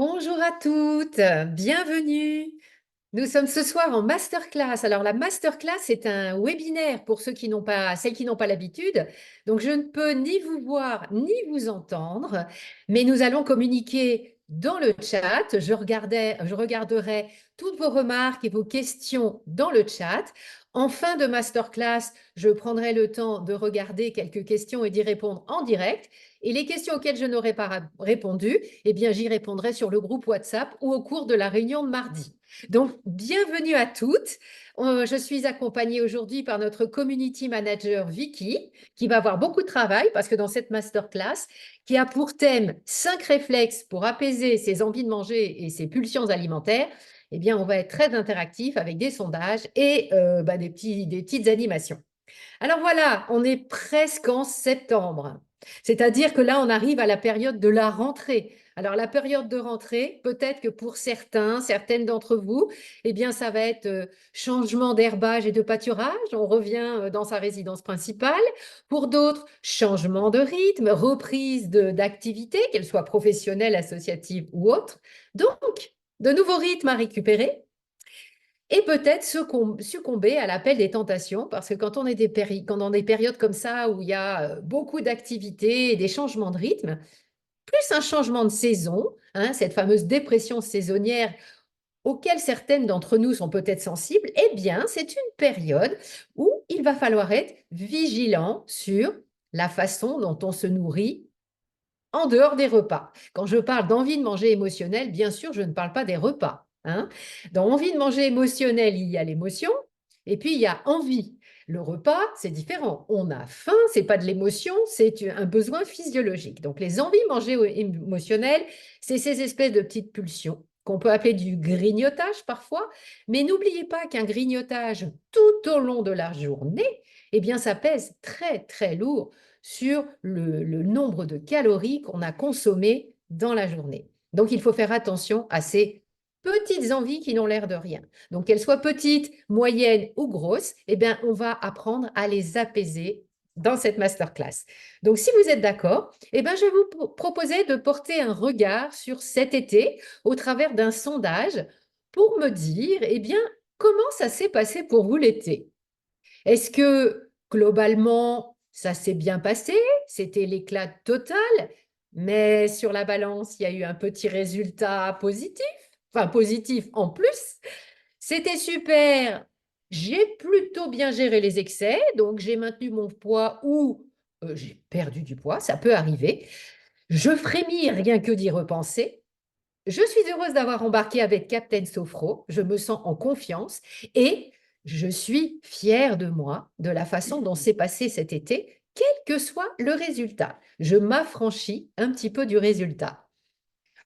Bonjour à toutes, bienvenue. Nous sommes ce soir en masterclass. Alors la masterclass est un webinaire pour ceux qui n'ont pas, celles qui n'ont pas l'habitude. Donc je ne peux ni vous voir ni vous entendre, mais nous allons communiquer dans le chat. Je regarderai toutes vos remarques et vos questions dans le chat. En fin de masterclass, je prendrai le temps de regarder quelques questions et d'y répondre en direct. Et les questions auxquelles je n'aurai pas répondu, eh bien, j'y répondrai sur le groupe WhatsApp ou au cours de la réunion de mardi. Donc, bienvenue à toutes. Je suis accompagnée aujourd'hui par notre community manager Vicky, qui va avoir beaucoup de travail parce que dans cette masterclass, qui a pour thème 5 réflexes pour apaiser ses envies de manger et ses pulsions alimentaires, eh bien, on va être très interactif avec des sondages et des petites animations. Alors voilà, on est presque en septembre. C'est-à-dire que là, on arrive à la période de la rentrée. Alors la période de rentrée, peut-être que pour certains, certaines d'entre vous, eh bien ça va être changement d'herbage et de pâturage. On revient dans sa résidence principale. Pour d'autres, changement de rythme, reprise d'activité, qu'elle soit professionnelle, associative ou autre. Donc, de nouveaux rythmes à récupérer. Et peut-être succomber à l'appel des tentations, parce que quand on est quand dans des périodes comme ça où il y a beaucoup d'activités et des changements de rythme, plus un changement de saison, hein, cette fameuse dépression saisonnière auquel certaines d'entre nous sont peut-être sensibles, eh bien, c'est une période où il va falloir être vigilant sur la façon dont on se nourrit en dehors des repas. Quand je parle d'envie de manger émotionnelle, bien sûr, je ne parle pas des repas. Hein. Dans envie de manger émotionnelle, il y a l'émotion et puis il y a envie. Le repas, c'est différent. On a faim, c'est pas de l'émotion, c'est un besoin physiologique. Donc les envies de manger émotionnelles, c'est ces espèces de petites pulsions qu'on peut appeler du grignotage parfois. Mais n'oubliez pas qu'un grignotage tout au long de la journée, eh bien, ça pèse très, très lourd sur le nombre de calories qu'on a consommées dans la journée. Donc, il faut faire attention à ces petites envies qui n'ont l'air de rien. Donc, qu'elles soient petites, moyennes ou grosses, eh bien, on va apprendre à les apaiser dans cette masterclass. Donc, si vous êtes d'accord, eh bien, je vais vous proposer de porter un regard sur cet été au travers d'un sondage pour me dire, eh bien, comment ça s'est passé pour vous l'été? Est-ce que globalement, ça s'est bien passé? C'était l'éclat total, mais sur la balance, il y a eu un petit résultat positif, enfin positif en plus. C'était super. J'ai plutôt bien géré les excès, donc j'ai maintenu mon poids ou j'ai perdu du poids, ça peut arriver. Je frémis rien que d'y repenser. Je suis heureuse d'avoir embarqué avec Captain Sofro. Je me sens en confiance et je suis fière de moi, de la façon dont s'est passé cet été, quel que soit le résultat. Je m'affranchis un petit peu du résultat.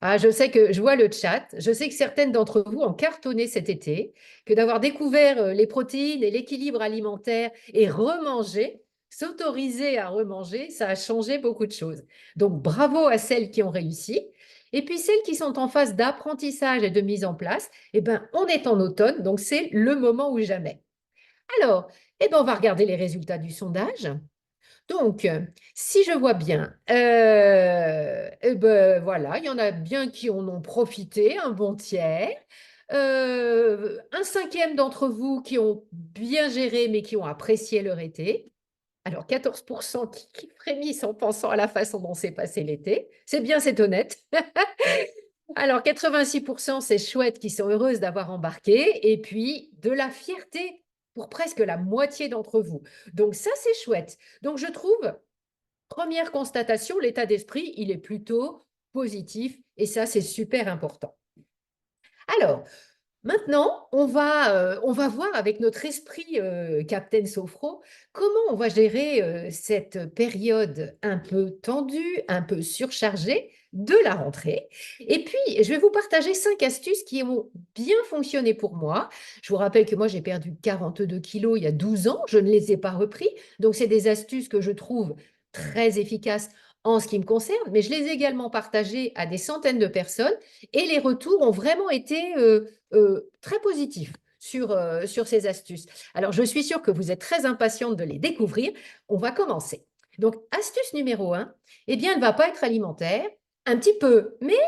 Ah, je sais que je vois le chat. Je sais que certaines d'entre vous ont cartonné cet été, que d'avoir découvert les protéines et l'équilibre alimentaire et remanger, s'autoriser à remanger, ça a changé beaucoup de choses. Donc, bravo à celles qui ont réussi. Et puis, celles qui sont en phase d'apprentissage et de mise en place, eh ben, on est en automne, donc c'est le moment ou jamais. Alors, eh ben, on va regarder les résultats du sondage. Donc, si je vois bien, eh ben, voilà, il y en a bien qui en ont profité, un bon tiers. Un cinquième d'entre vous qui ont bien géré, mais qui ont apprécié leur été. Alors, 14% qui frémissent en pensant à la façon dont s'est passé l'été. C'est bien, c'est honnête. Alors, 86%, c'est chouette, qui sont heureuses d'avoir embarqué. Et puis, de la fierté pour presque la moitié d'entre vous. Donc, ça, c'est chouette. Donc, je trouve, première constatation, l'état d'esprit, il est plutôt positif. Et ça, c'est super important. Alors, maintenant, on va voir avec notre esprit Captain Sofro comment on va gérer cette période un peu tendue, un peu surchargée de la rentrée. Et puis, je vais vous partager 5 astuces qui ont bien fonctionné pour moi. Je vous rappelle que moi, j'ai perdu 42 kilos il y a 12 ans. Je ne les ai pas repris. Donc, c'est des astuces que je trouve très efficaces en ce qui me concerne, mais je les ai également partagées à des centaines de personnes et les retours ont vraiment été très positif sur ces astuces. Alors, je suis sûre que vous êtes très impatiente de les découvrir. On va commencer. Donc, astuce numéro 1, eh bien, elle ne va pas être alimentaire, Un petit peu, mais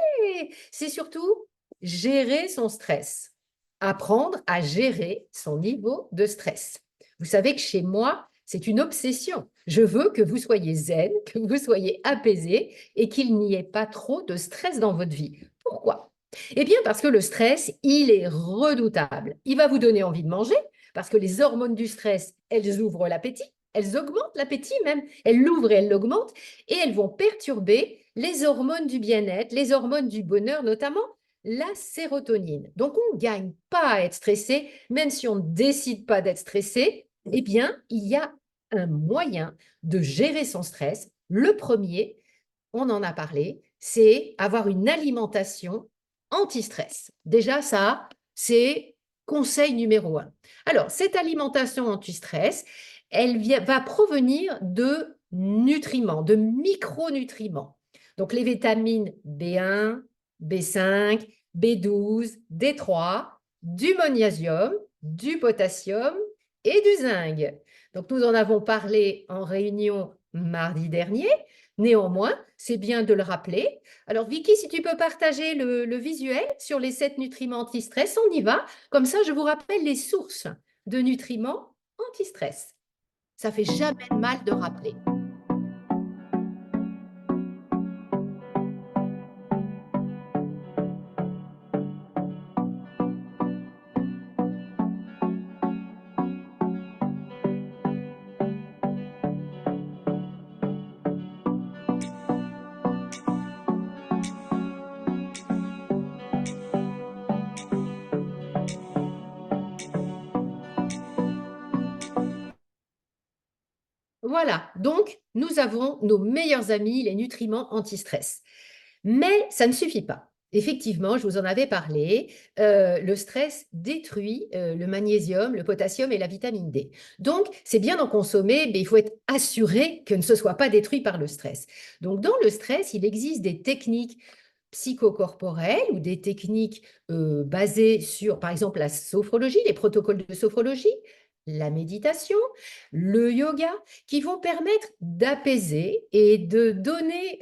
c'est surtout gérer son stress, apprendre à gérer son niveau de stress. Vous savez que chez moi, c'est une obsession. Je veux que vous soyez zen, que vous soyez apaisé et qu'il n'y ait pas trop de stress dans votre vie. Pourquoi? Eh bien, parce que le stress, il est redoutable. Il va vous donner envie de manger parce que les hormones du stress, elles ouvrent l'appétit, elles augmentent l'appétit même, elles l'ouvrent et elles l'augmentent et elles vont perturber les hormones du bien-être, les hormones du bonheur, notamment la sérotonine. Donc, on ne gagne pas à être stressé, même si on ne décide pas d'être stressé, eh bien, il y a un moyen de gérer son stress. Le premier, on en a parlé, c'est avoir une alimentation anti-stress. Déjà, ça, c'est conseil numéro un. Alors, cette alimentation anti-stress, elle va provenir de nutriments, de micronutriments. Donc, les vitamines B1, B5, B12, D3, du magnésium, du potassium et du zinc. Donc, nous en avons parlé en réunion mardi dernier. Néanmoins, c'est bien de le rappeler. Alors, Vicky, si tu peux partager le visuel sur les 7 nutriments anti-stress, on y va. Comme ça, je vous rappelle les sources de nutriments anti-stress. Ça fait jamais de mal de rappeler. Voilà, donc nous avons nos meilleurs amis, les nutriments anti-stress. Mais ça ne suffit pas. Effectivement, je vous en avais parlé, le stress détruit le magnésium, le potassium et la vitamine D. Donc, c'est bien d'en consommer, mais il faut être assuré que ce ne soit pas détruit par le stress. Donc, dans le stress, il existe des techniques psychocorporelles ou des techniques basées sur, par exemple, la sophrologie, les protocoles de sophrologie, la méditation, le yoga, qui vont permettre d'apaiser et de donner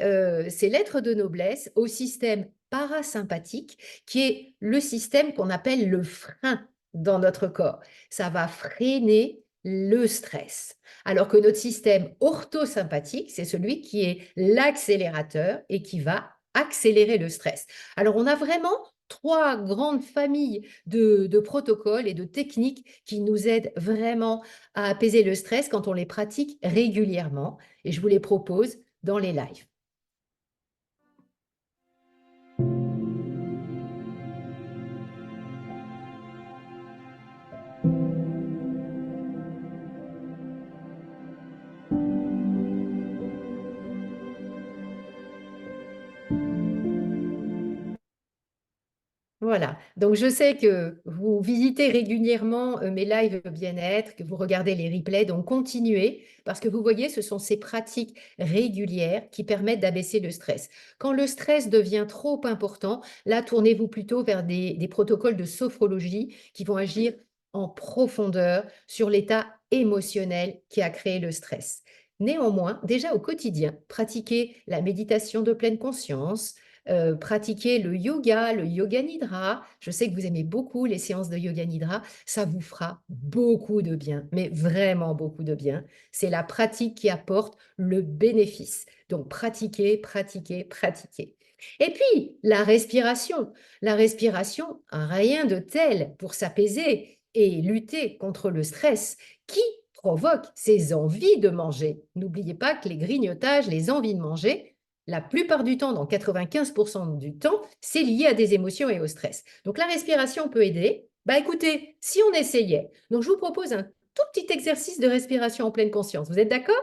ces lettres de noblesse au système parasympathique, qui est le système qu'on appelle le frein dans notre corps. Ça va freiner le stress. Alors que notre système orthosympathique, c'est celui qui est l'accélérateur et qui va accélérer le stress. Alors, on a vraiment trois grandes familles de protocoles et de techniques qui nous aident vraiment à apaiser le stress quand on les pratique régulièrement. Et je vous les propose dans les lives. Voilà, donc je sais que vous visitez régulièrement mes lives bien-être, que vous regardez les replays, donc continuez, parce que vous voyez, ce sont ces pratiques régulières qui permettent d'abaisser le stress. Quand le stress devient trop important, là, tournez-vous plutôt vers des protocoles de sophrologie qui vont agir en profondeur sur l'état émotionnel qui a créé le stress. Néanmoins, déjà au quotidien, pratiquez la méditation de pleine conscience, pratiquer le yoga nidra. Je sais que vous aimez beaucoup les séances de yoga nidra. Ça vous fera beaucoup de bien, mais vraiment beaucoup de bien. C'est la pratique qui apporte le bénéfice. Donc, pratiquez, pratiquez, pratiquez. Et puis, la respiration. La respiration, rien de tel pour s'apaiser et lutter contre le stress qui provoque ces envies de manger. N'oubliez pas que les grignotages, les envies de manger, la plupart du temps, dans 95% du temps, c'est lié à des émotions et au stress. Donc la respiration peut aider. Bah écoutez, si on essayait. Donc je vous propose un tout petit exercice de respiration en pleine conscience. Vous êtes d'accord?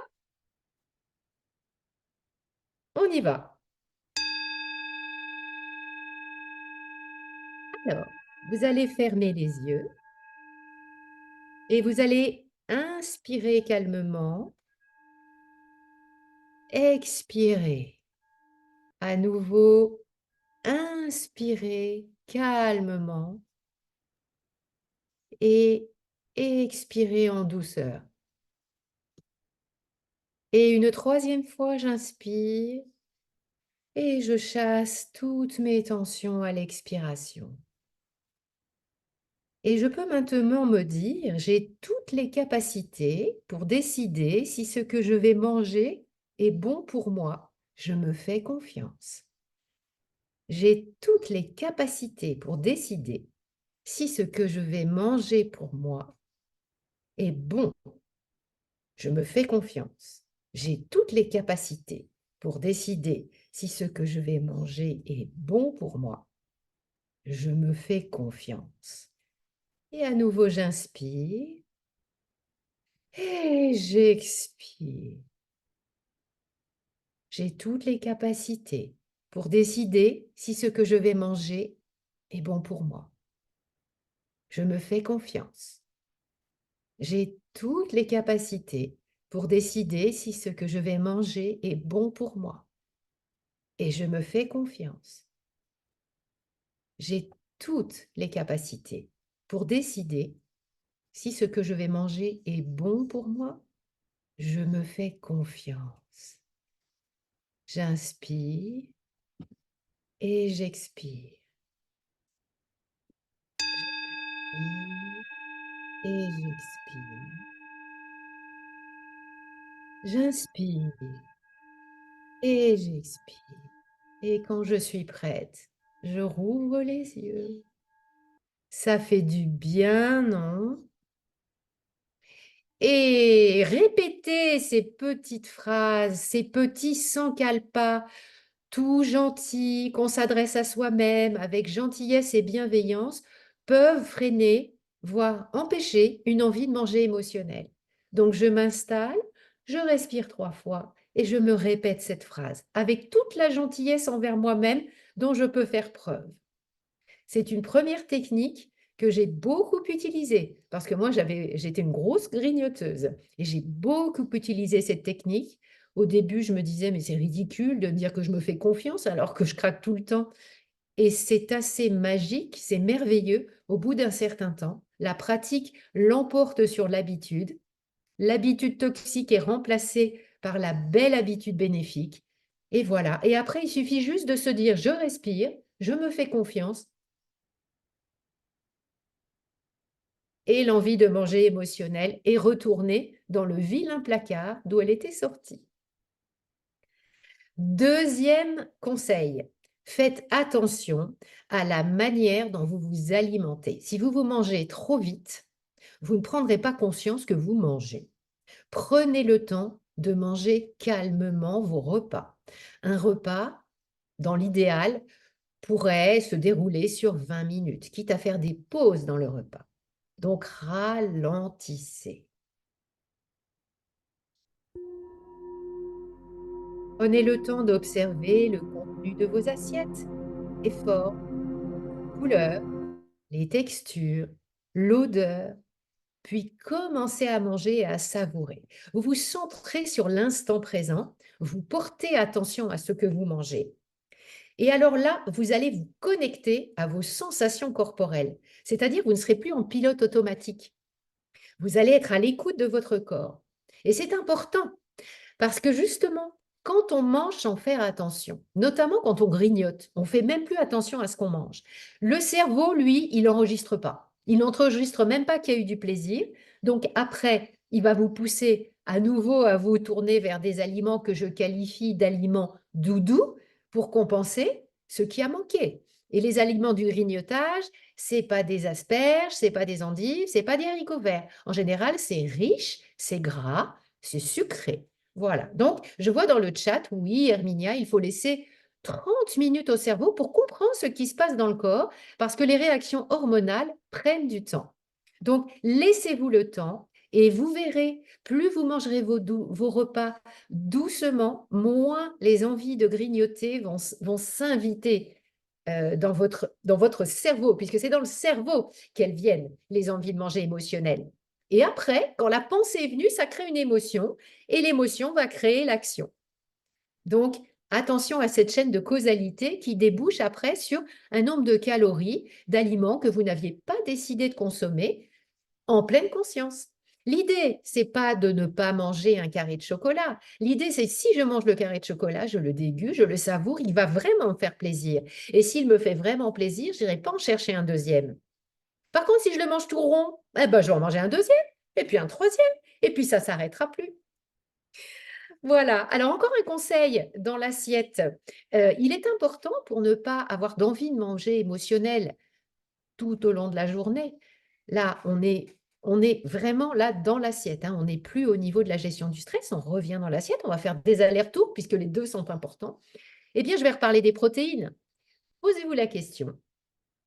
On y va. Alors, vous allez fermer les yeux et vous allez inspirer calmement, expirer. À nouveau, inspirer calmement et expirer en douceur. Et une troisième fois, j'inspire Et je chasse toutes mes tensions à l'expiration. Et je peux maintenant me dire, j'ai toutes les capacités pour décider si ce que je vais manger est bon pour moi. Je me fais confiance. J'ai toutes les capacités pour décider si ce que je vais manger pour moi est bon. Je me fais confiance. J'ai toutes les capacités pour décider si ce que je vais manger est bon pour moi. Je me fais confiance. Et à nouveau, j'inspire et j'expire. J'ai toutes les capacités pour décider si ce que je vais manger est bon pour moi. Je me fais confiance. J'ai toutes les capacités pour décider si ce que je vais manger est bon pour moi. Et je me fais confiance. J'ai toutes les capacités pour décider si ce que je vais manger est bon pour moi. Je me fais confiance. J'inspire et j'expire. J'inspire et j'expire. J'inspire et j'expire. Et quand je suis prête, je rouvre les yeux. Ça fait du bien, non? Et répéter ces petites phrases, ces petits sankalpas, tout gentils, qu'on s'adresse à soi-même avec gentillesse et bienveillance, peuvent freiner, voire empêcher une envie de manger émotionnelle. Donc je m'installe, je respire 3 fois et je me répète cette phrase avec toute la gentillesse envers moi-même dont je peux faire preuve. C'est une première technique que j'ai beaucoup utilisée parce que moi, j'étais une grosse grignoteuse et j'ai beaucoup utilisé cette technique. Au début, je me disais, mais c'est ridicule de me dire que je me fais confiance alors que je craque tout le temps. Et c'est assez magique, c'est merveilleux. Au bout d'un certain temps, la pratique l'emporte sur l'habitude. L'habitude toxique est remplacée par la belle habitude bénéfique. Et voilà. Et après, il suffit juste de se dire, je respire, je me fais confiance et l'envie de manger émotionnelle est retournée dans le vilain placard d'où elle était sortie. Deuxième conseil, faites attention à la manière dont vous vous alimentez. Si vous vous mangez trop vite, vous ne prendrez pas conscience que vous mangez. Prenez le temps de manger calmement vos repas. Un repas, dans l'idéal, pourrait se dérouler sur 20 minutes, quitte à faire des pauses dans le repas. Donc, ralentissez. Prenez le temps d'observer le contenu de vos assiettes, les formes, les couleurs, les textures, l'odeur, puis commencez à manger et à savourer. Vous vous centrez sur l'instant présent, vous portez attention à ce que vous mangez. Et alors là, vous allez vous connecter à vos sensations corporelles, c'est-à-dire vous ne serez plus en pilote automatique. Vous allez être à l'écoute de votre corps. Et c'est important parce que justement, quand on mange sans faire attention, notamment quand on grignote, on fait même plus attention à ce qu'on mange. Le cerveau, lui, il n'enregistre pas. Il n'enregistre même pas qu'il y a eu du plaisir. Donc après, il va vous pousser à nouveau à vous tourner vers des aliments que je qualifie d'aliments doudous pour compenser ce qui a manqué. Et les aliments du grignotage, c'est pas des asperges, c'est pas des endives, c'est pas des haricots verts. En général, c'est riche, c'est gras, c'est sucré. Voilà. Donc, je vois dans le chat, oui, Herminia, il faut laisser 30 minutes au cerveau pour comprendre ce qui se passe dans le corps parce que les réactions hormonales prennent du temps. Donc, laissez-vous le temps et vous verrez, plus vous mangerez vos repas doucement, moins les envies de grignoter vont s'inviter dans votre cerveau, puisque c'est dans le cerveau qu'elles viennent, les envies de manger émotionnelles. Et après, quand la pensée est venue, ça crée une émotion et l'émotion va créer l'action. Donc, attention à cette chaîne de causalité qui débouche après sur un nombre de calories d'aliments que vous n'aviez pas décidé de consommer en pleine conscience. L'idée, c'est pas de ne pas manger un carré de chocolat. L'idée, c'est si je mange le carré de chocolat, je le déguste, je le savoure, il va vraiment me faire plaisir. Et s'il me fait vraiment plaisir, je n'irai pas en chercher un deuxième. Par contre, si je le mange tout rond, eh ben, je vais en manger un deuxième, et puis un troisième, et puis ça s'arrêtera plus. Voilà. Alors, encore un conseil dans l'assiette. Il est important pour ne pas avoir d'envie de manger émotionnelle tout au long de la journée. Là, on est vraiment là dans l'assiette, hein. On n'est plus au niveau de la gestion du stress, on revient dans l'assiette, on va faire des allers-retours puisque les 2 sont importants. Eh bien, je vais reparler des protéines. Posez-vous la question: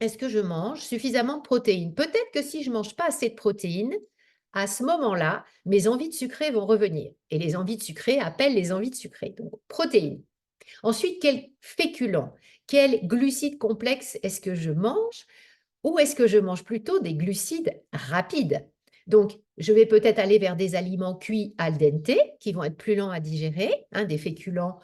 est-ce que je mange suffisamment de protéines? Peut-être que si je ne mange pas assez de protéines, à ce moment-là, mes envies de sucré vont revenir et les envies de sucré appellent les envies de sucré. Donc protéines. Ensuite, quels féculents, quels glucides complexes est-ce que je mange? Ou est-ce que je mange plutôt des glucides rapides? Donc, je vais peut-être aller vers des aliments cuits al dente, qui vont être plus lents à digérer, hein, des féculents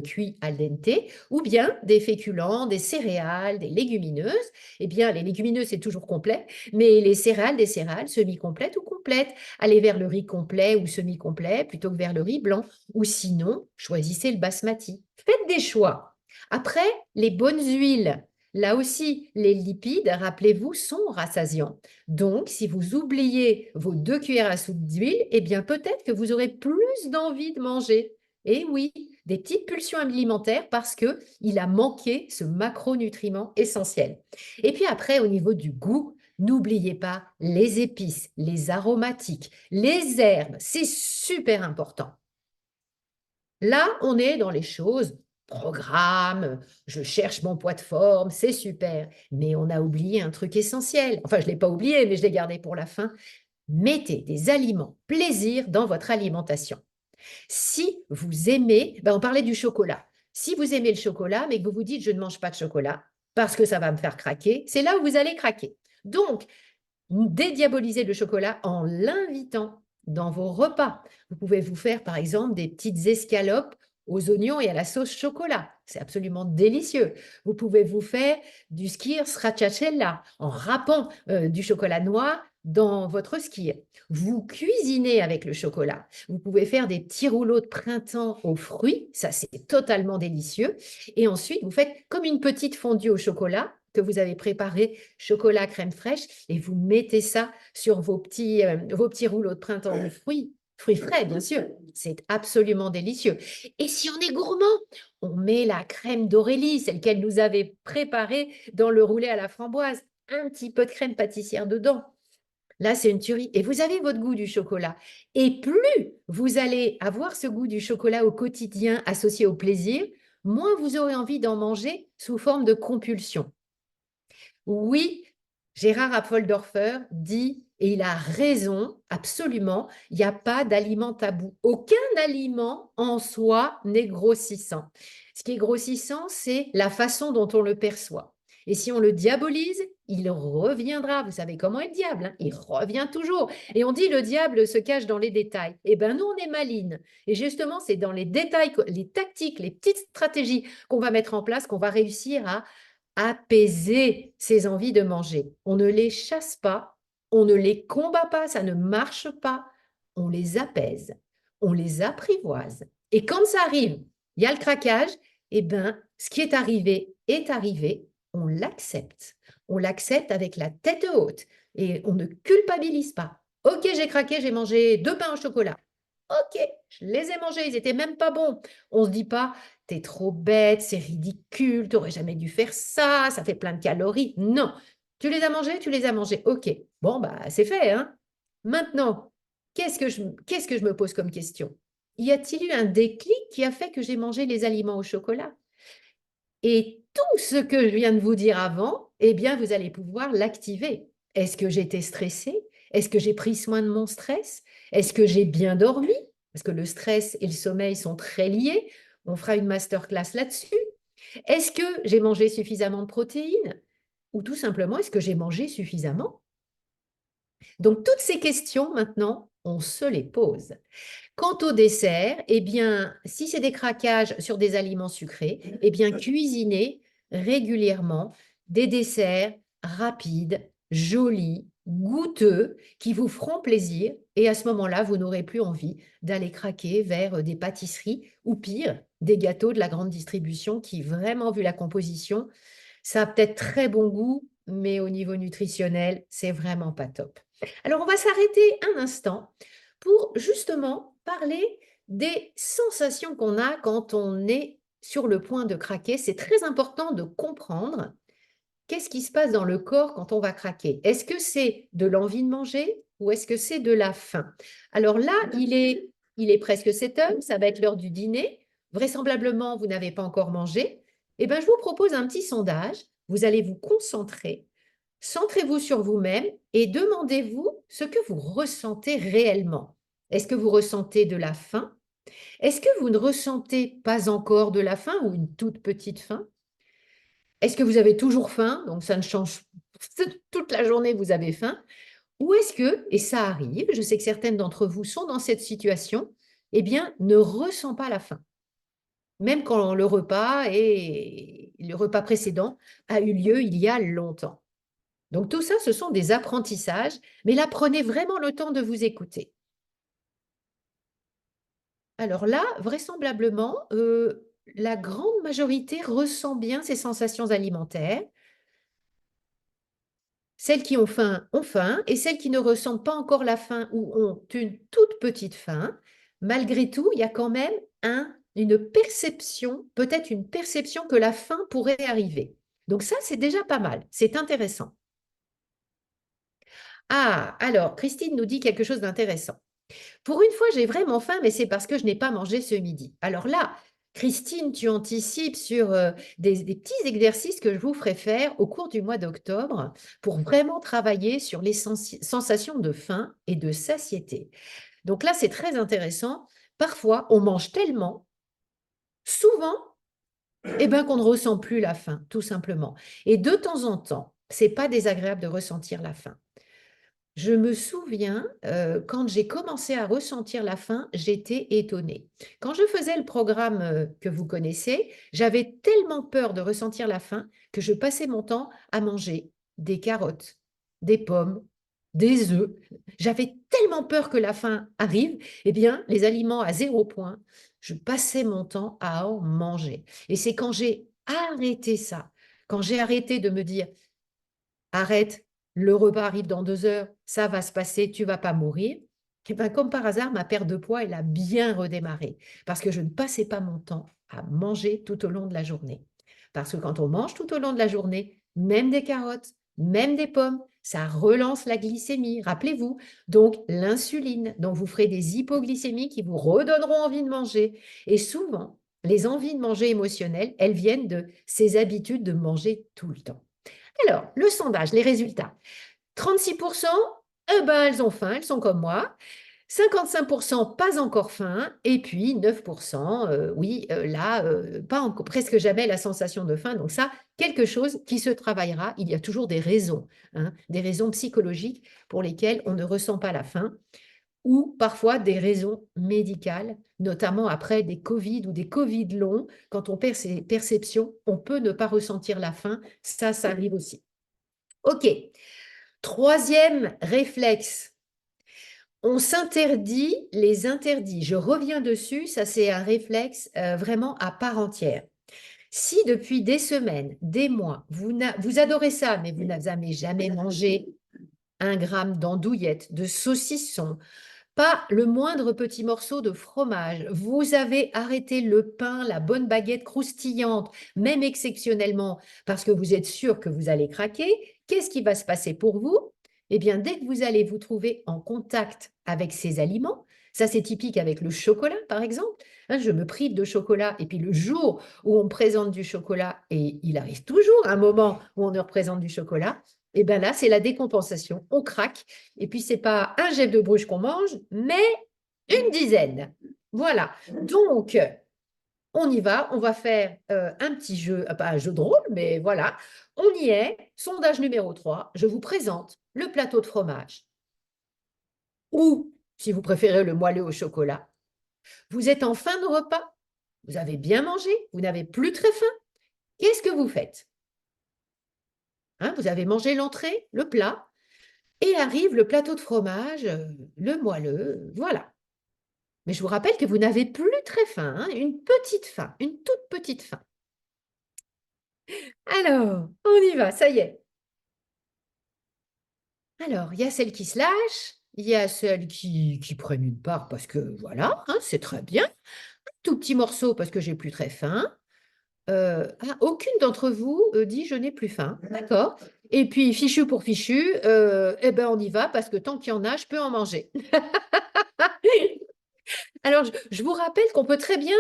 cuits al dente, ou bien des féculents, des céréales, des légumineuses. Eh bien, les légumineuses, c'est toujours complet, mais les céréales, des céréales semi-complètes ou complètes. Allez vers le riz complet ou semi-complet plutôt que vers le riz blanc. Ou sinon, choisissez le basmati. Faites des choix. Après, les bonnes huiles. Là aussi, les lipides, rappelez-vous, sont rassasiants. Donc, si vous oubliez vos 2 cuillères à soupe d'huile, eh bien peut-être que vous aurez plus d'envie de manger. Et oui, des petites pulsions alimentaires parce qu'il a manqué ce macronutriment essentiel. Et puis après, au niveau du goût, n'oubliez pas les épices, les aromatiques, les herbes, c'est super important. Là, on est dans les choses, programme, je cherche mon poids de forme, c'est super. Mais on a oublié un truc essentiel. Enfin, je ne l'ai pas oublié, mais je l'ai gardé pour la fin. Mettez des aliments plaisir dans votre alimentation. Si vous aimez, on parlait du chocolat. Si vous aimez le chocolat, mais que vous vous dites je ne mange pas de chocolat parce que ça va me faire craquer, c'est là où vous allez craquer. Donc, dédiaboliser le chocolat en l'invitant dans vos repas. Vous pouvez vous faire, par exemple, des petites escalopes aux oignons et à la sauce chocolat. C'est absolument délicieux. Vous pouvez vous faire du skyr stracciatella en râpant du chocolat noir dans votre skyr. Vous cuisinez avec le chocolat. Vous pouvez faire des petits rouleaux de printemps aux fruits. Ça, c'est totalement délicieux. Et ensuite, vous faites comme une petite fondue au chocolat que vous avez préparé, chocolat crème fraîche, et vous mettez ça sur vos petits rouleaux de printemps de fruits frais, bien sûr. C'est absolument délicieux. Et si on est gourmand, on met la crème d'Aurélie, celle qu'elle nous avait préparée dans le roulé à la framboise. Un petit peu de crème pâtissière dedans. Là, c'est une tuerie. Et vous avez votre goût du chocolat. Et plus vous allez avoir ce goût du chocolat au quotidien associé au plaisir, moins vous aurez envie d'en manger sous forme de compulsion. Oui, Gérard Apfeldorfer dit, et il a raison, absolument, il n'y a pas d'aliment tabou. Aucun aliment en soi n'est grossissant. Ce qui est grossissant, c'est la façon dont on le perçoit. Et si on le diabolise, il reviendra. Vous savez comment est le diable, hein? Il revient toujours. Et on dit le diable se cache dans les détails. Eh bien, nous, on est maline. Et justement, c'est dans les détails, les tactiques, les petites stratégies qu'on va mettre en place qu'on va réussir à apaiser ses envies de manger. On ne les chasse pas, on ne les combat pas, ça ne marche pas. On les apaise, on les apprivoise. Et quand ça arrive, il y a le craquage, eh bien, ce qui est arrivé, on l'accepte. On l'accepte avec la tête haute et on ne culpabilise pas. Ok, j'ai craqué, j'ai mangé 2 pains au chocolat. Ok, je les ai mangés, ils étaient même pas bons. On se dit pas, t'es trop bête, c'est ridicule, t'aurais jamais dû faire ça, ça fait plein de calories. Non, tu les as mangés, tu les as mangés. Ok, bon, bah c'est fait, hein. Maintenant, qu'est-ce que je me pose comme question? Y a-t-il eu un déclic qui a fait que j'ai mangé les aliments au chocolat? Et tout ce que je viens de vous dire avant, eh bien, vous allez pouvoir l'activer. Est-ce que j'étais stressée? Est-ce que j'ai pris soin de mon stress? Est-ce que j'ai bien dormi? Parce que le stress et le sommeil sont très liés. On fera une masterclass là-dessus. Est-ce que j'ai mangé suffisamment de protéines? Ou tout simplement, est-ce que j'ai mangé suffisamment? Donc, toutes ces questions, maintenant, on se les pose. Quant au dessert, eh bien, si c'est des craquages sur des aliments sucrés, eh bien, cuisinez régulièrement des desserts rapides, jolis, goûteux, qui vous feront plaisir. Et à ce moment-là, vous n'aurez plus envie d'aller craquer vers des pâtisseries ou pire, des gâteaux de la grande distribution qui, vraiment, vu la composition, ça a peut-être très bon goût, mais au niveau nutritionnel, c'est vraiment pas top. Alors, on va s'arrêter un instant pour justement parler des sensations qu'on a quand on est sur le point de craquer. C'est très important de comprendre qu'est-ce qui se passe dans le corps quand on va craquer. Est-ce que c'est de l'envie de manger ou est-ce que c'est de la faim? Alors là, il est presque 7 heures, ça va être l'heure du dîner. Vraisemblablement, vous n'avez pas encore mangé. Eh bien, je vous propose un petit sondage. Vous allez vous concentrer, centrez-vous sur vous-même et demandez-vous ce que vous ressentez réellement. Est-ce que vous ressentez de la faim? Est-ce que vous ne ressentez pas encore de la faim ou une toute petite faim? Est-ce que vous avez toujours faim? Donc ça ne change toute la journée, vous avez faim. Ou est-ce que, et ça arrive, je sais que certaines d'entre vous sont dans cette situation, eh bien, ne ressent pas la faim, même quand le repas précédent a eu lieu il y a longtemps. Donc tout ça, ce sont des apprentissages, mais là, prenez vraiment le temps de vous écouter. Alors là, vraisemblablement, la grande majorité ressent bien ces sensations alimentaires. Celles qui ont faim, et celles qui ne ressentent pas encore la faim ou ont une toute petite faim, malgré tout, il y a quand même une perception, peut-être une perception que la faim pourrait arriver. Donc ça, c'est déjà pas mal, c'est intéressant. Ah, alors, Christine nous dit quelque chose d'intéressant. Pour une fois, j'ai vraiment faim, mais c'est parce que je n'ai pas mangé ce midi. Alors là, Christine, tu anticipes sur des petits exercices que je vous ferai faire au cours du mois d'octobre pour vraiment travailler sur les sensations de faim et de satiété. Donc là, c'est très intéressant. Parfois, on mange tellement, souvent, eh ben, qu'on ne ressent plus la faim, tout simplement. Et de temps en temps, c'est pas désagréable de ressentir la faim. Je me souviens, quand j'ai commencé à ressentir la faim, j'étais étonnée. Quand je faisais le programme, que vous connaissez, j'avais tellement peur de ressentir la faim que je passais mon temps à manger des carottes, des pommes, des œufs. J'avais tellement peur que la faim arrive, eh bien, les aliments à 0 point, je passais mon temps à en manger. Et c'est quand j'ai arrêté ça, quand j'ai arrêté de me dire: arrête, le repas arrive dans 2 heures, ça va se passer, tu vas pas mourir. Et ben, comme par hasard, ma perte de poids, elle a bien redémarré parce que je ne passais pas mon temps à manger tout au long de la journée. Parce que quand on mange tout au long de la journée, même des carottes, même des pommes, ça relance la glycémie, rappelez-vous. Donc, l'insuline. Donc, vous ferez des hypoglycémies qui vous redonneront envie de manger. Et souvent, les envies de manger émotionnelles, elles viennent de ces habitudes de manger tout le temps. Alors, le sondage, les résultats. 36%, eh ben, elles ont faim, elles sont comme moi. 55% pas encore faim. Et puis 9%, oui, là, pas encore, presque jamais la sensation de faim. Donc ça, quelque chose qui se travaillera. Il y a toujours des raisons, hein, des raisons psychologiques pour lesquelles on ne ressent pas la faim ou parfois des raisons médicales, notamment après des Covid ou des Covid longs. Quand on perd ses perceptions, on peut ne pas ressentir la faim. Ça arrive aussi. OK. Troisième réflexe, on s'interdit les interdits. Je reviens dessus, ça c'est un réflexe vraiment à part entière. Si depuis des semaines, des mois, vous adorez ça, mais vous n'avez jamais mangé 1 gramme d'andouillette, de saucisson, pas le moindre petit morceau de fromage. Vous avez arrêté le pain, la bonne baguette croustillante, même exceptionnellement, parce que vous êtes sûr que vous allez craquer. Qu'est-ce qui va se passer pour vous? Eh bien, dès que vous allez vous trouver en contact avec ces aliments, ça c'est typique avec le chocolat, par exemple. Hein, je me prive de chocolat et puis le jour où on me présente du chocolat, et il arrive toujours un moment où on me représente du chocolat, et bien là, c'est la décompensation. On craque et puis, ce n'est pas un jet de bruche qu'on mange, mais une dizaine. Voilà. Donc, on y va. On va faire un petit jeu, pas un jeu de rôle, mais voilà. On y est. Sondage numéro 3. Je vous présente le plateau de fromage. Ou, si vous préférez, le moelleux au chocolat. Vous êtes en fin de repas. Vous avez bien mangé. Vous n'avez plus très faim. Qu'est-ce que vous faites? Hein, vous avez mangé l'entrée, le plat. Et arrive le plateau de fromage, le moelleux, voilà. Mais je vous rappelle que vous n'avez plus très faim, hein, une petite faim, une toute petite faim. Alors, on y va, ça y est. Alors, il y a celles qui se lâchent, il y a celles qui prennent une part parce que voilà, hein, c'est très bien. Un tout petit morceau parce que j'ai plus très faim. Ah, aucune d'entre vous dit je n'ai plus faim. D'accord. Et puis, fichu pour fichu, eh ben, on y va parce que tant qu'il y en a, je peux en manger. Alors, je vous rappelle qu'on peut très bien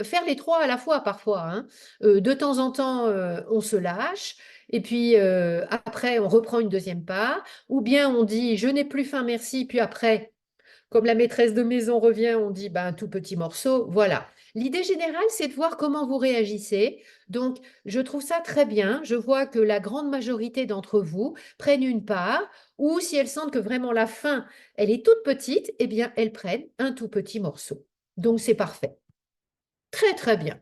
faire les trois à la fois parfois, hein. De temps en temps, on se lâche et puis après, on reprend une deuxième part. Ou bien on dit je n'ai plus faim, merci. Puis après, comme la maîtresse de maison revient, on dit ben, un tout petit morceau. Voilà. L'idée générale, c'est de voir comment vous réagissez. Donc, je trouve ça très bien. Je vois que la grande majorité d'entre vous prennent une part, ou si elles sentent que vraiment la faim, elle est toute petite, eh bien, elles prennent un tout petit morceau. Donc, c'est parfait. Très, très bien.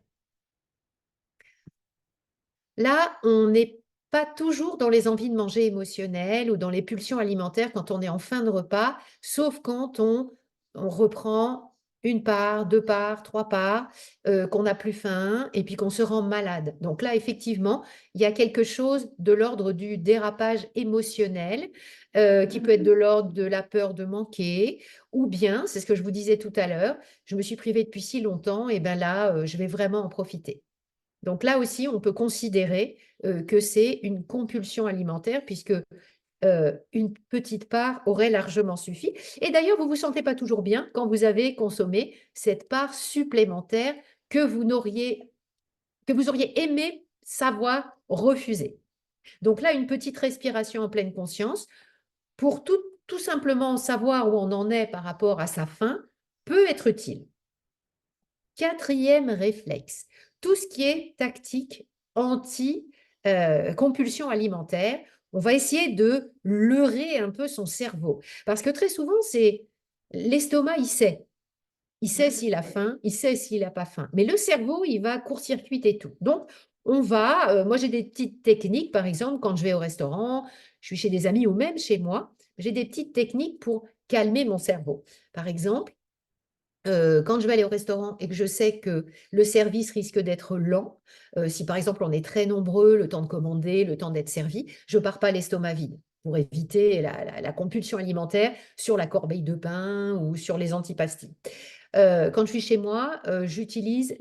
Là, on n'est pas toujours dans les envies de manger émotionnelles ou dans les pulsions alimentaires quand on est en fin de repas, sauf quand on reprend une part, deux parts, trois parts, qu'on n'a plus faim et puis qu'on se rend malade. Donc là, effectivement, il y a quelque chose de l'ordre du dérapage émotionnel, qui peut être de l'ordre de la peur de manquer, ou bien, c'est ce que je vous disais tout à l'heure, je me suis privée depuis si longtemps, et bien là, je vais vraiment en profiter. Donc là aussi, on peut considérer que c'est une compulsion alimentaire puisque une petite part aurait largement suffi. Et d'ailleurs, vous ne vous sentez pas toujours bien quand vous avez consommé cette part supplémentaire que que vous auriez aimé savoir refuser. Donc là, une petite respiration en pleine conscience pour tout simplement savoir où on en est par rapport à sa faim peut être utile. Quatrième réflexe, tout ce qui est tactique anti-compulsion alimentaire, on va essayer de leurrer un peu son cerveau. Parce que très souvent, c'est l'estomac, il sait. Il sait s'il a faim, il sait s'il n'a pas faim. Mais le cerveau, il va court-circuiter tout. Donc, moi j'ai des petites techniques, par exemple, quand je vais au restaurant, je suis chez des amis ou même chez moi, j'ai des petites techniques pour calmer mon cerveau. Par exemple, quand je vais aller au restaurant et que je sais que le service risque d'être lent, si par exemple on est très nombreux, le temps de commander, le temps d'être servi, je ne pars pas l'estomac vide pour éviter la compulsion alimentaire sur la corbeille de pain ou sur les antipastilles. Quand je suis chez moi, j'utilise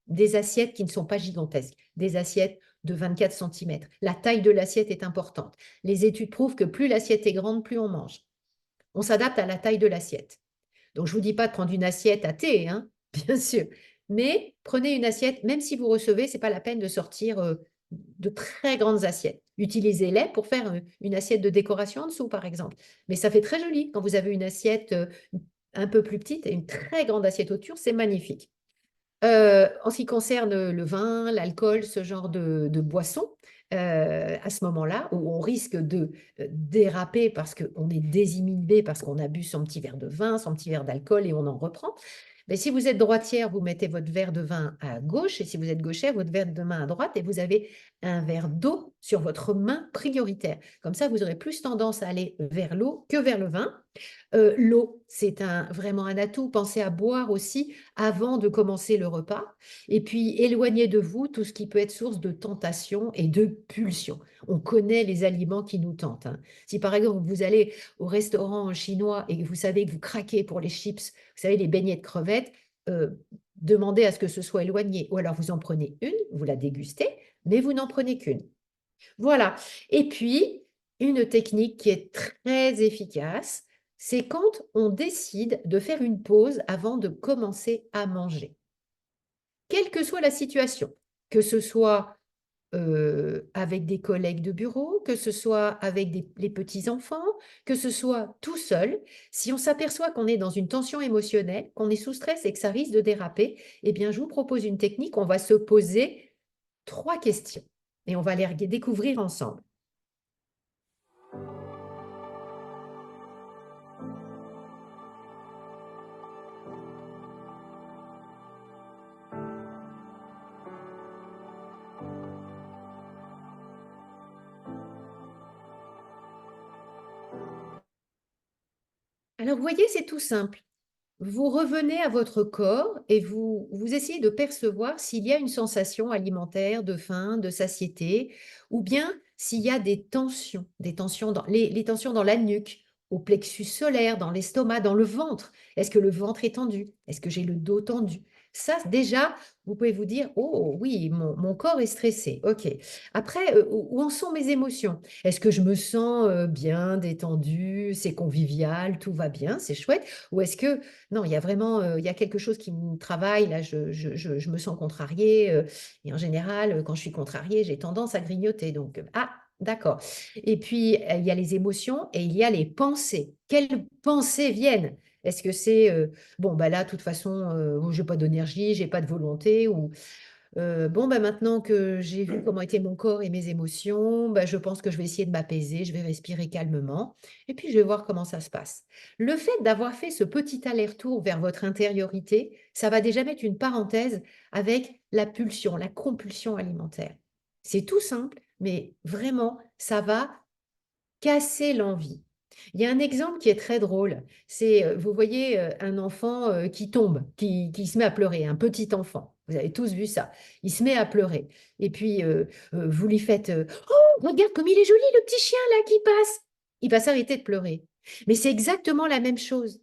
des assiettes qui ne sont pas gigantesques, des assiettes de 24 centimètres. La taille de l'assiette est importante. Les études prouvent que plus l'assiette est grande, plus on mange. On s'adapte à la taille de l'assiette. Donc, je ne vous dis pas de prendre une assiette à thé, hein, bien sûr. Mais prenez une assiette, même si vous recevez, ce n'est pas la peine de sortir de très grandes assiettes. Utilisez-les pour faire une assiette de décoration en dessous, par exemple. Mais ça fait très joli quand vous avez une assiette un peu plus petite et une très grande assiette autour, c'est magnifique. En ce qui concerne le vin, l'alcool, ce genre de boisson, à ce moment-là, où on risque de déraper parce qu'on est désinhibé, parce qu'on a bu son petit verre de vin, son petit verre d'alcool et on en reprend. Mais si vous êtes droitière, vous mettez votre verre de vin à gauche et si vous êtes gauchère, votre verre de main à droite et vous avez un verre d'eau sur votre main prioritaire. Comme ça, vous aurez plus tendance à aller vers l'eau que vers le vin. L'eau, c'est vraiment un atout. Pensez à boire aussi avant de commencer le repas. Et puis, éloignez de vous tout ce qui peut être source de tentation et de pulsion. On connaît les aliments qui nous tentent, hein. Si par exemple, vous allez au restaurant chinois et que vous savez que vous craquez pour les chips, vous savez, les beignets de crevettes, euh, demandez à ce que ce soit éloigné. Ou alors, vous en prenez une, vous la dégustez, mais vous n'en prenez qu'une. Voilà. Et puis, une technique qui est très efficace, c'est quand on décide de faire une pause avant de commencer à manger. Quelle que soit la situation, que ce soit avec des collègues de bureau, que ce soit avec les petits-enfants, que ce soit tout seul, si on s'aperçoit qu'on est dans une tension émotionnelle, qu'on est sous stress et que ça risque de déraper, eh bien, je vous propose une technique, on va se poser 3 questions et on va les découvrir ensemble. Alors, vous voyez, c'est tout simple. Vous revenez à votre corps et vous essayez de percevoir s'il y a une sensation alimentaire de faim, de satiété, ou bien s'il y a des tensions dans les tensions dans la nuque, au plexus solaire, dans l'estomac, dans le ventre. Est-ce que le ventre est tendu? Est-ce que j'ai le dos tendu? Ça, déjà, vous pouvez vous dire, oh oui, mon corps est stressé. OK. Après, où en sont mes émotions? Est-ce que je me sens bien, détendue, c'est convivial, tout va bien, c'est chouette? Ou est-ce que non, il y a vraiment, il y a quelque chose qui me travaille, là, je me sens contrariée, et en général, quand je suis contrariée, j'ai tendance à grignoter donc ah! D'accord et puis, il y a les émotions et il y a les pensées. Quelles pensées viennent? Est-ce que c'est, bon, bah, là, de toute façon, j'ai pas d'énergie, j'ai pas de volonté ou bon, bah, maintenant que j'ai vu comment était mon corps et mes émotions, bah, je pense que je vais essayer de m'apaiser, je vais respirer calmement et puis je vais voir comment ça se passe. Le fait d'avoir fait ce petit aller-retour vers votre intériorité, ça va déjà mettre une parenthèse avec la pulsion, la compulsion alimentaire. C'est tout simple, mais vraiment, ça va casser l'envie. Il y a un exemple qui est très drôle. C'est, vous voyez, un enfant, qui tombe, qui se met à pleurer, un petit enfant. Vous avez tous vu ça. Il se met à pleurer et puis, vous lui faites, «Oh, regarde comme il est joli le petit chien là qui passe!» Il va s'arrêter de pleurer. Mais c'est exactement la même chose.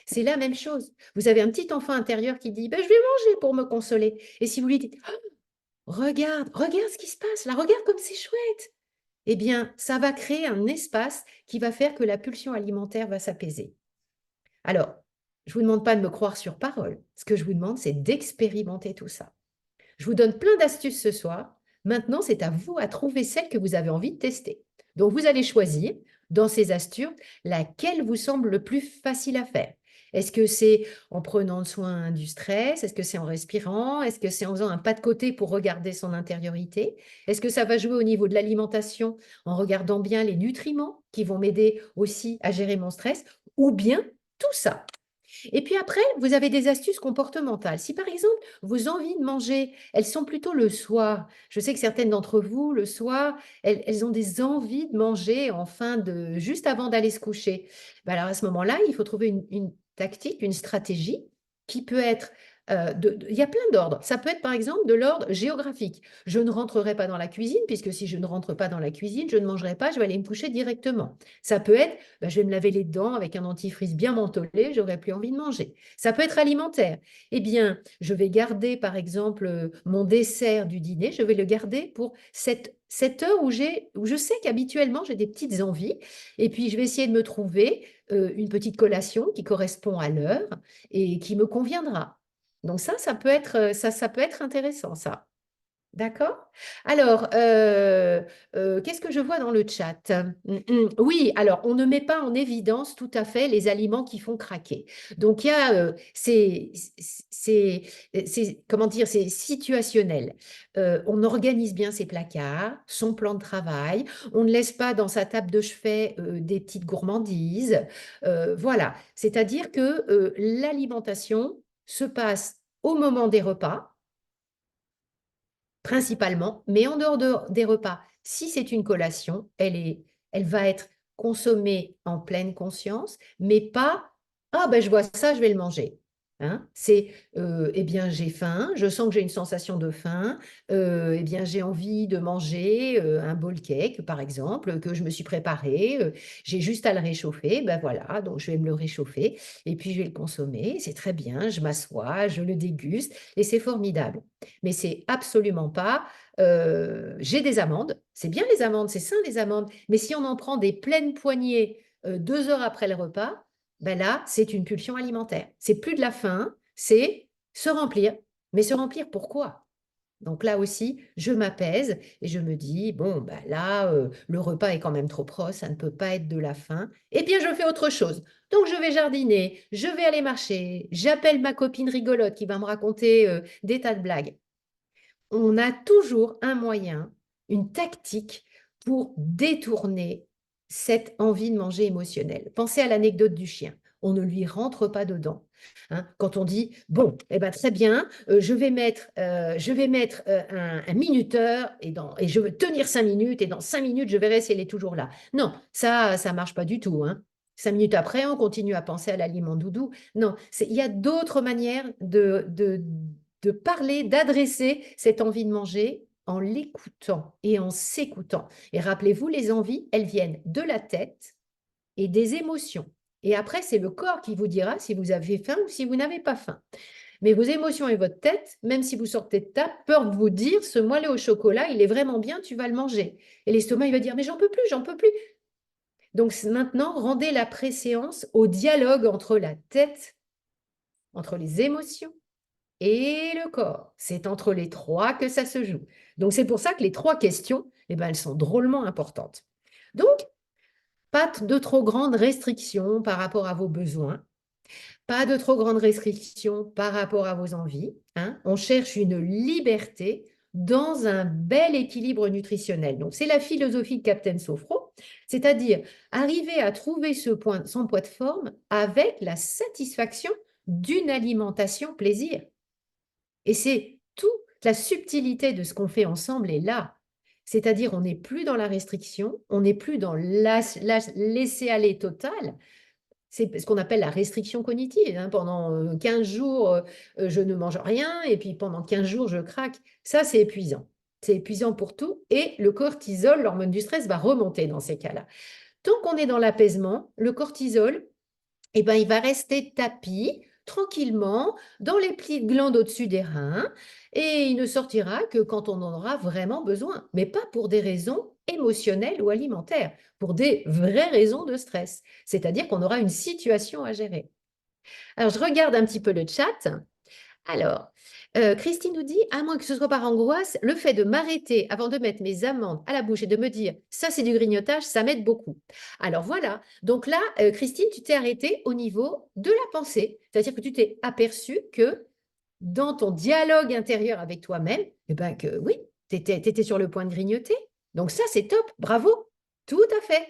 C'est la même chose. Vous avez un petit enfant intérieur qui dit: «Bah, je vais manger pour me consoler» et si vous lui dites: «Oh, regarde, regarde ce qui se passe là, regarde comme c'est chouette!» eh bien, ça va créer un espace qui va faire que la pulsion alimentaire va s'apaiser. Alors, je ne vous demande pas de me croire sur parole. Ce que je vous demande, c'est d'expérimenter tout ça. Je vous donne plein d'astuces ce soir. Maintenant, c'est à vous à trouver celle que vous avez envie de tester. Donc, vous allez choisir dans ces astuces laquelle vous semble le plus facile à faire. Est-ce que c'est en prenant soin du stress? Est-ce que c'est en respirant? Est-ce que c'est en faisant un pas de côté pour regarder son intériorité? Est-ce que ça va jouer au niveau de l'alimentation en regardant bien les nutriments qui vont m'aider aussi à gérer mon stress? Ou bien tout ça? Et puis après, vous avez des astuces comportementales. Si par exemple, vos envies de manger, elles sont plutôt le soir, je sais que certaines d'entre vous, le soir, elles ont des envies de manger en fin de, juste avant d'aller se coucher. Ben alors à ce moment-là, il faut trouver une tactique, une stratégie qui peut être, il y a plein d'ordres. Ça peut être par exemple de l'ordre géographique. Je ne rentrerai pas dans la cuisine, puisque si je ne rentre pas dans la cuisine, je ne mangerai pas, je vais aller me coucher directement. Ça peut être bah, je vais me laver les dents avec un dentifrice bien mentholé, j'aurais plus envie de manger. Ça peut être alimentaire. Eh bien, je vais garder, par exemple, mon dessert du dîner, je vais le garder pour cette heure où je sais qu'habituellement, j'ai des petites envies. Et puis, je vais essayer de me trouver une petite collation qui correspond à l'heure et qui me conviendra. Donc ça peut être, ça peut être intéressant, ça. D'accord. Alors, qu'est-ce que je vois dans le chat? Oui, alors on ne met pas en évidence tout à fait les aliments qui font craquer. Donc il y a, c'est comment dire? C'est situationnel. On organise bien ses placards, son plan de travail, on ne laisse pas dans sa table de chevet, des petites gourmandises, voilà. C'est-à-dire que, l'alimentation se passe au moment des repas, principalement, mais en dehors des repas, si c'est une collation, elle va être consommée en pleine conscience, mais pas: «Ah ben je vois ça, je vais le manger». Hein? C'est, «Eh bien, j'ai faim, je sens que j'ai une sensation de faim, eh bien, j'ai envie de manger, un bowl cake, par exemple, que je me suis préparé, j'ai juste à le réchauffer, ben voilà, donc je vais me le réchauffer et puis je vais le consommer, c'est très bien, je m'assois, je le déguste et c'est formidable». Mais c'est absolument pas, j'ai des amandes, c'est bien les amandes, c'est sain les amandes, mais si on en prend des pleines poignées, 2 heures après le repas, ben là, c'est une pulsion alimentaire. C'est plus de la faim, c'est se remplir. Mais se remplir pourquoi? Donc là aussi, je m'apaise et je me dis: «Bon, bah, là, le repas est quand même trop proche, ça ne peut pas être de la faim. Eh bien, je fais autre chose. Donc je vais jardiner, je vais aller marcher, j'appelle ma copine rigolote qui va me raconter, des tas de blagues». On a toujours un moyen, une tactique pour détourner cette envie de manger émotionnelle. Pensez à l'anecdote du chien. On ne lui rentre pas dedans. Hein. Quand on dit, bon, eh ben, très bien, je vais mettre un minuteur et je veux tenir 5 minutes et dans 5 minutes, je verrai si elle est toujours là. Non, ça ne marche pas du tout. Hein. 5 minutes après, on continue à penser à l'aliment doudou. Non, il y a d'autres manières de parler, d'adresser cette envie de manger en l'écoutant et en s'écoutant. Et rappelez-vous, les envies, elles viennent de la tête et des émotions. Et après, c'est le corps qui vous dira si vous avez faim ou si vous n'avez pas faim. Mais vos émotions et votre tête, même si vous sortez de table, peuvent vous dire, ce moelleux au chocolat, il est vraiment bien, tu vas le manger. Et l'estomac, il va dire, mais j'en peux plus, j'en peux plus. Donc maintenant, rendez la préséance au dialogue entre la tête, entre les émotions et le corps. C'est entre les trois que ça se joue. Donc c'est pour ça que les trois questions, eh ben, elles sont drôlement importantes. Donc, pas de trop grandes restrictions par rapport à vos besoins. Pas de trop grandes restrictions par rapport à vos envies, hein. On cherche une liberté dans un bel équilibre nutritionnel. Donc, c'est la philosophie de Captain Sofro, c'est-à-dire arriver à trouver son poids de forme avec la satisfaction d'une alimentation plaisir. Et c'est toute la subtilité de ce qu'on fait ensemble est là. C'est-à-dire, on n'est plus dans la restriction, on n'est plus dans laisser-aller total, c'est ce qu'on appelle la restriction cognitive, hein. Pendant 15 jours, je ne mange rien et puis pendant 15 jours, je craque. Ça, c'est épuisant. C'est épuisant pour tout et le cortisol, l'hormone du stress, va remonter dans ces cas-là. Tant qu'on est dans l'apaisement, le cortisol, eh ben, il va rester tapis tranquillement dans les plis de glande au-dessus des reins et il ne sortira que quand on en aura vraiment besoin, mais pas pour des raisons émotionnelles ou alimentaires, pour des vraies raisons de stress, c'est-à-dire qu'on aura une situation à gérer. Alors, je regarde un petit peu le chat. Alors, Christine nous dit, à moins que ce soit par angoisse, le fait de m'arrêter avant de mettre mes amandes à la bouche et de me dire, ça c'est du grignotage, ça m'aide beaucoup. Alors voilà, donc là, Christine, tu t'es arrêtée au niveau de la pensée, c'est-à-dire que tu t'es aperçue que dans ton dialogue intérieur avec toi-même, eh ben que oui, tu étais sur le point de grignoter. Donc ça, c'est top, bravo, tout à fait.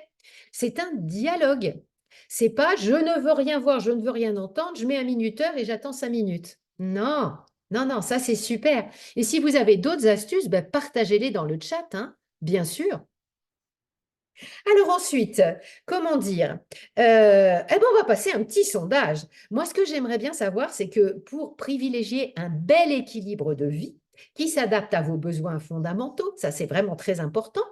C'est un dialogue. C'est pas je ne veux rien voir, je ne veux rien entendre, je mets un minuteur et j'attends 5 minutes. Non, non, non, ça c'est super. Et si vous avez d'autres astuces, ben, partagez-les dans le chat, hein, bien sûr. Alors ensuite, comment dire? Eh ben, on va passer à un petit sondage. Moi, ce que j'aimerais bien savoir, c'est que pour privilégier un bel équilibre de vie qui s'adapte à vos besoins fondamentaux, ça c'est vraiment très important,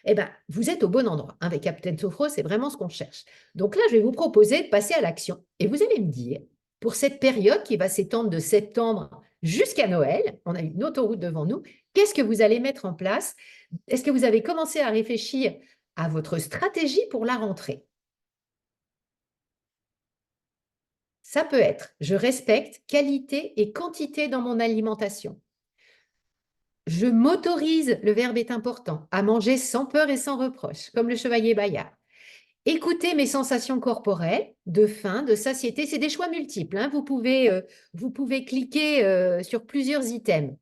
eh ben, vous êtes au bon endroit. Avec Captain Sophro, c'est vraiment ce qu'on cherche. Donc là, je vais vous proposer de passer à l'action. Et vous allez me dire, pour cette période qui va s'étendre de septembre jusqu'à Noël, on a une autoroute devant nous, qu'est-ce que vous allez mettre en place? Est-ce que vous avez commencé à réfléchir à votre stratégie pour la rentrée? Ça peut être, je respecte qualité et quantité dans mon alimentation. Je m'autorise, le verbe est important, à manger sans peur et sans reproche, comme le chevalier Bayard. Écoutez mes sensations corporelles de faim, de satiété, c'est des choix multiples, hein. Vous pouvez cliquer sur plusieurs items.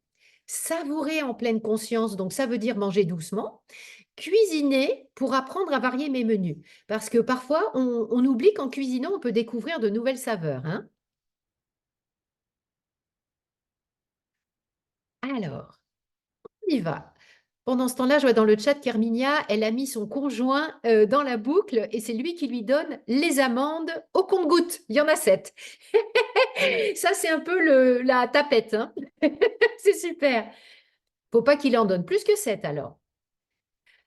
Savourer en pleine conscience, donc ça veut dire manger doucement. Cuisiner pour apprendre à varier mes menus. Parce que parfois, on oublie qu'en cuisinant, on peut découvrir de nouvelles saveurs, hein. Alors, on y va. Pendant ce temps-là, je vois dans le chat qu'Herminia, elle a mis son conjoint dans la boucle et c'est lui qui lui donne les amandes au compte-gouttes. Il y en a 7. Ça, c'est un peu la tapette, hein. C'est super. Faut pas qu'il en donne plus que 7 alors.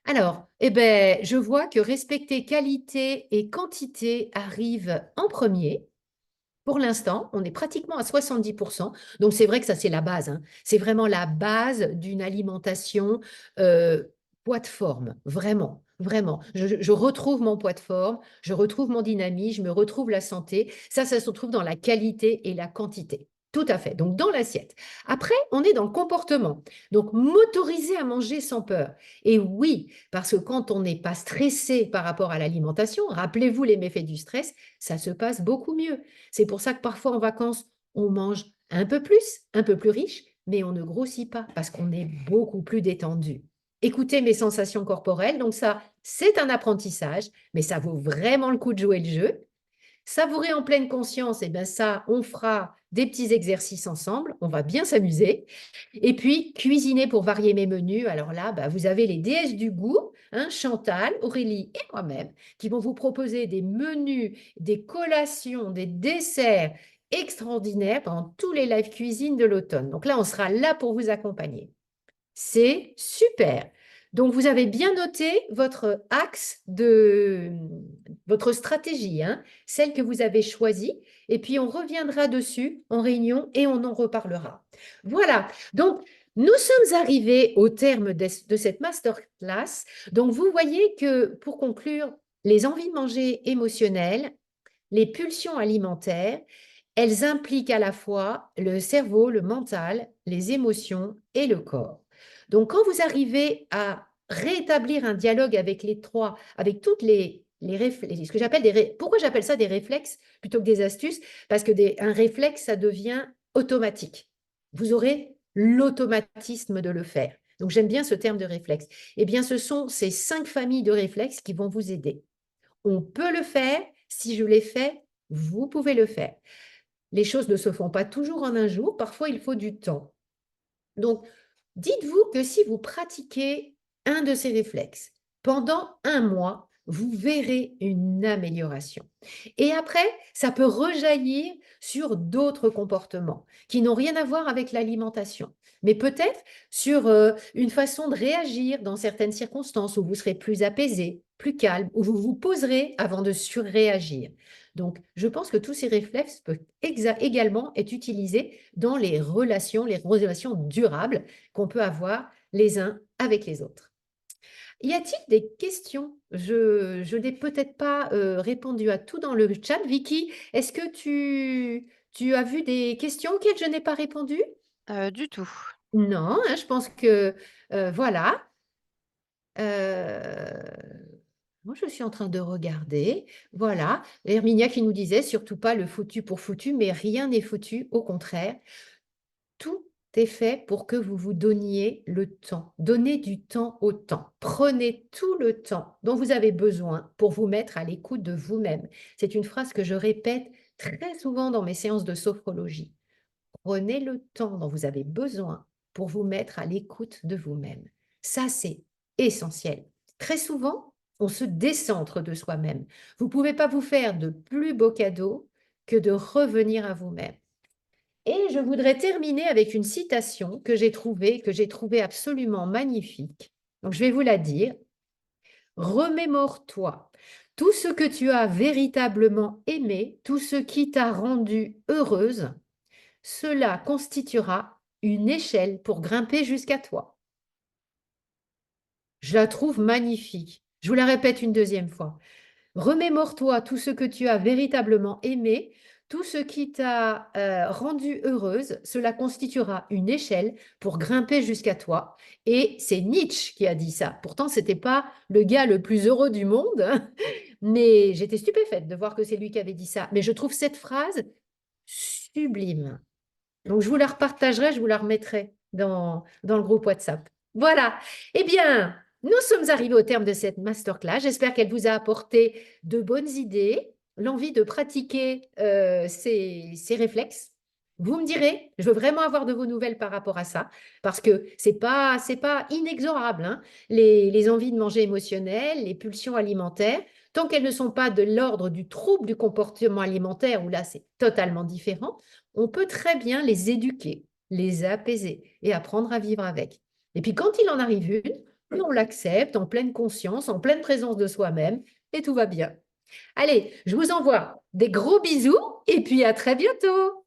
Alors, eh ben, je vois que respecter qualité et quantité arrive en premier. Pour l'instant, on est pratiquement à 70%. Donc, c'est vrai que ça, c'est la base, hein. C'est vraiment la base d'une alimentation poids de forme, vraiment, vraiment. Je retrouve mon poids de forme, je retrouve mon dynamisme, je me retrouve la santé. Ça se retrouve dans la qualité et la quantité. Tout à fait. Donc, dans l'assiette. Après, on est dans le comportement. Donc, m'autoriser à manger sans peur. Et oui, parce que quand on n'est pas stressé par rapport à l'alimentation, rappelez-vous les méfaits du stress, ça se passe beaucoup mieux. C'est pour ça que parfois en vacances, on mange un peu plus, un peu plus riche, mais on ne grossit pas parce qu'on est beaucoup plus détendu. Écoutez mes sensations corporelles, donc ça, c'est un apprentissage, mais ça vaut vraiment le coup de jouer le jeu. Savourer en pleine conscience, et bien ça, on fera des petits exercices ensemble, on va bien s'amuser. Et puis, cuisiner pour varier mes menus. Alors là, bah, vous avez les déesses du goût, hein, Chantal, Aurélie et moi-même, qui vont vous proposer des menus, des collations, des desserts extraordinaires pendant tous les live cuisine de l'automne. Donc là, on sera là pour vous accompagner. C'est super. Donc, vous avez bien noté votre axe de votre stratégie, hein, celle que vous avez choisie. Et puis, on reviendra dessus en réunion et on en reparlera. Voilà. Donc, nous sommes arrivés au terme de cette masterclass. Donc, vous voyez que pour conclure, les envies de manger émotionnelles, les pulsions alimentaires, elles impliquent à la fois le cerveau, le mental, les émotions et le corps. Donc, quand vous arrivez à rétablir un dialogue avec les trois, avec toutes les réflexes, ce que j'appelle pourquoi j'appelle ça des réflexes plutôt que des astuces? Parce que un réflexe, ça devient automatique. Vous aurez l'automatisme de le faire. Donc, j'aime bien ce terme de réflexe. Eh bien, ce sont ces 5 familles de réflexes qui vont vous aider. On peut le faire. Si je l'ai fait, vous pouvez le faire. Les choses ne se font pas toujours en un jour. Parfois, il faut du temps. Donc, dites-vous que si vous pratiquez un de ces réflexes pendant un mois, vous verrez une amélioration. Et après, ça peut rejaillir sur d'autres comportements qui n'ont rien à voir avec l'alimentation, mais peut-être sur une façon de réagir dans certaines circonstances où vous serez plus apaisé, plus calme, où vous vous poserez avant de surréagir. Donc, je pense que tous ces réflexes peuvent également être utilisés dans les relations durables qu'on peut avoir les uns avec les autres. Y a-t-il des questions? Je n'ai peut-être pas répondu à tout dans le chat. Vicky, est-ce que tu as vu des questions auxquelles je n'ai pas répondu? Du tout. Non, hein, je pense que voilà. Moi, je suis en train de regarder. Voilà. Herminia qui nous disait surtout pas le foutu pour foutu, mais rien n'est foutu, au contraire. Tout est fait pour que vous vous donniez le temps. Donnez du temps au temps. Prenez tout le temps dont vous avez besoin pour vous mettre à l'écoute de vous-même. C'est une phrase que je répète très souvent dans mes séances de sophrologie. Prenez le temps dont vous avez besoin pour vous mettre à l'écoute de vous-même. Ça, c'est essentiel. Très souvent, on se décentre de soi-même. Vous ne pouvez pas vous faire de plus beau cadeau que de revenir à vous-même. Et je voudrais terminer avec une citation que j'ai trouvée absolument magnifique. Donc, je vais vous la dire. Remémore-toi tout ce que tu as véritablement aimé, tout ce qui t'a rendue heureuse, cela constituera une échelle pour grimper jusqu'à toi. Je la trouve magnifique. Je vous la répète une deuxième fois. Remémore-toi tout ce que tu as véritablement aimé, tout ce qui t'a rendu heureuse, cela constituera une échelle pour grimper jusqu'à toi. Et c'est Nietzsche qui a dit ça. Pourtant, ce n'était pas le gars le plus heureux du monde, hein, mais j'étais stupéfaite de voir que c'est lui qui avait dit ça. Mais je trouve cette phrase sublime. Donc, je vous la repartagerai, je vous la remettrai dans le groupe WhatsApp. Voilà. Eh bien, nous sommes arrivés au terme de cette masterclass. J'espère qu'elle vous a apporté de bonnes idées, l'envie de pratiquer ces réflexes. Vous me direz, je veux vraiment avoir de vos nouvelles par rapport à ça, parce que c'est pas inexorable, hein, les envies de manger émotionnelles, les pulsions alimentaires, tant qu'elles ne sont pas de l'ordre du trouble du comportement alimentaire, où là, c'est totalement différent, on peut très bien les éduquer, les apaiser et apprendre à vivre avec. Et puis quand il en arrive une, on l'accepte en pleine conscience, en pleine présence de soi-même et tout va bien. Allez, je vous envoie des gros bisous et puis à très bientôt.